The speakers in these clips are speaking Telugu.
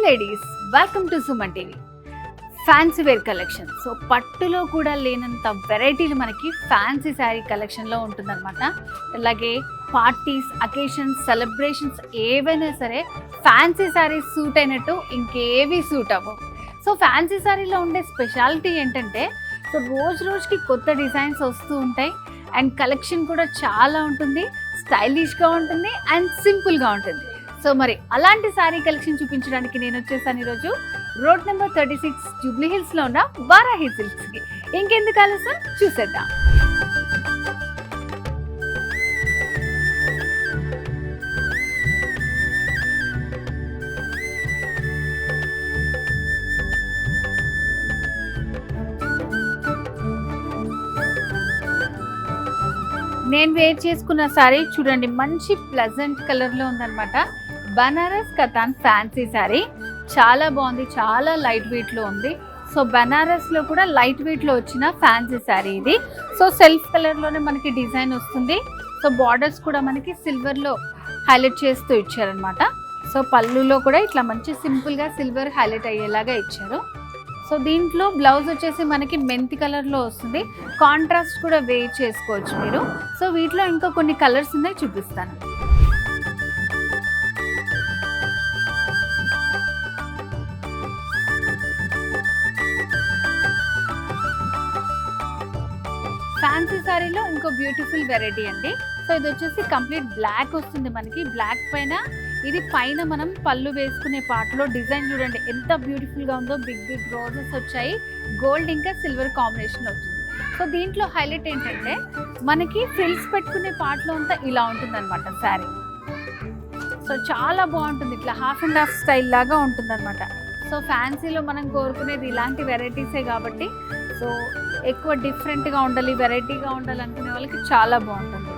Ladies, welcome to Suman TV. Fancy wear collection. So పట్టులో కూడా లేనంత వెరైటీలు మనకి ఫ్యాన్సీ శారీ కలెక్షన్లో ఉంటుందన్నమాట. అలాగే పార్టీస్, అకేషన్స్, సెలబ్రేషన్స్ ఏవైనా సరే ఫ్యాన్సీ శారీస్ సూట్ అయినట్టు ఇంకేవి సూట్ అవ్వవు. సో ఫ్యాన్సీ శారీలో ఉండే స్పెషాలిటీ ఏంటంటే సో రోజుకి కొత్త డిజైన్స్ వస్తూ ఉంటాయి అండ్ కలెక్షన్ కూడా చాలా ఉంటుంది, స్టైలిష్గా ఉంటుంది అండ్ సింపుల్గా ఉంటుంది. సో మరి అలాంటి శారీ కలెక్షన్ చూపించడానికి నేను వచ్చేసాను ఈరోజు రోడ్ నెంబర్ 36 జూబ్లీ హిల్స్లో ఉన్న వారాహి సిల్క్స్కి. ఇంకెందుకు ఆలస్యం, చూసేద్దాం. నేను వేర్ చేసుకున్న శారీ చూడండి, మంచి ప్లెజెంట్ కలర్లో ఉందన్నమాట. బనారస్ కతాన్ ఫ్యాన్సీ శారీ చాలా బాగుంది, చాలా లైట్ వెయిట్లో ఉంది. సో బనారస్లో కూడా లైట్ వెయిట్లో వచ్చిన ఫ్యాన్సీ శారీ ఇది. సో సెల్ఫ్ కలర్లోనే మనకి డిజైన్ వస్తుంది. సో బార్డర్స్ కూడా మనకి సిల్వర్లో హైలైట్ చేస్తూ ఇచ్చారనమాట. సో పళ్ళులో కూడా ఇట్లా మంచి సింపుల్గా సిల్వర్ హైలైట్ అయ్యేలాగా ఇచ్చారు. సో దీంట్లో బ్లౌజ్ వచ్చేసి మనకి మెంతి కలర్లో వస్తుంది. కాంట్రాస్ట్ కూడా వేర్ చేసుకోవచ్చు మీరు. సో వీటిలో ఇంకా కొన్ని కలర్స్ ఉన్నాయి, చూపిస్తాను. ఫ్యాన్సీ శారీలో ఇంకో బ్యూటిఫుల్ వెరైటీ అండి. సో ఇది వచ్చేసి కంప్లీట్ బ్లాక్ వస్తుంది మనకి. బ్లాక్ పైన ఇది పైన మనం పళ్ళు వేసుకునే పార్ట్లో డిజైన్ చూడండి ఎంత బ్యూటిఫుల్గా ఉందో. బిగ్ బిగ్ రోజెస్ వచ్చాయి, గోల్డ్ ఇంకా సిల్వర్ కాంబినేషన్ వచ్చింది. సో దీంట్లో హైలైట్ ఏంటంటే మనకి ఫ్రిల్స్ పెట్టుకునే పార్ట్లో అంతా ఇలా ఉంటుందన్నమాట శారీ. సో చాలా బాగుంటుంది, ఇట్లా హాఫ్ అండ్ హాఫ్ స్టైల్ లాగా ఉంటుందన్నమాట. సో ఫ్యాన్సీలో మనం కోరుకునేది ఇలాంటి వెరైటీసే కాబట్టి సో ఎక్కువ డిఫరెంట్గా ఉండాలి, వెరైటీగా ఉండాలి అనుకునే వాళ్ళకి చాలా బాగుంటుంది.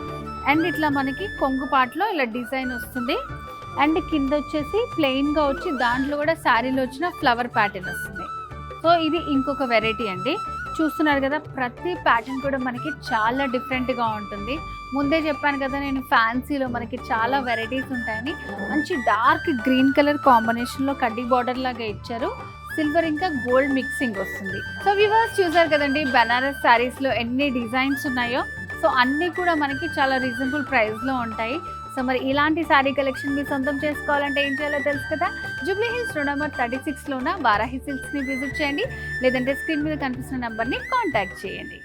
అండ్ ఇట్లా మనకి కొంగు పార్ట్లో ఇలా డిజైన్ వస్తుంది అండ్ కింద వచ్చేసి ప్లెయిన్గా వచ్చి దాంట్లో కూడా శారీలో వచ్చిన ఫ్లవర్ ప్యాటర్న్ వస్తుంది. సో ఇది ఇంకొక వెరైటీ అండి. చూస్తున్నారు కదా, ప్రతి ప్యాటర్న్ కూడా మనకి చాలా డిఫరెంట్గా ఉంటుంది. ముందే చెప్పాను కదా నేను, ఫ్యాన్సీలో మనకి చాలా వెరైటీస్ ఉంటాయని. మంచి డార్క్ గ్రీన్ కలర్ కాంబినేషన్లో కడ్డీ బార్డర్ లాగా ఇచ్చారు. సిల్వర్ ఇంకా గోల్డ్ మిక్సింగ్ వస్తుంది. సో వ్యూవర్స్ చూసారు కదండి, బనారస్ శారీస్లో ఎన్ని డిజైన్స్ ఉన్నాయో. సో అన్నీ కూడా మనకి చాలా రీజనబుల్ ప్రైస్లో ఉంటాయి. సో మరి ఇలాంటి శారీ కలెక్షన్ మీ సొంతం చేసుకోవాలంటే ఏం చేయాలో తెలుసు కదా. జూబ్లీ హిల్స్ రోడ్ నెంబర్ 36లో ఉన్న వారాహి సిల్క్స్ని విజిట్ చేయండి, లేదంటే స్క్రీన్ మీద కనిపిస్తున్న నెంబర్ని కాంటాక్ట్ చేయండి.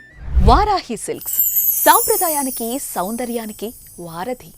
వారాహి సిల్క్స్, సాంప్రదాయానికి సౌందర్యానికి వారధి.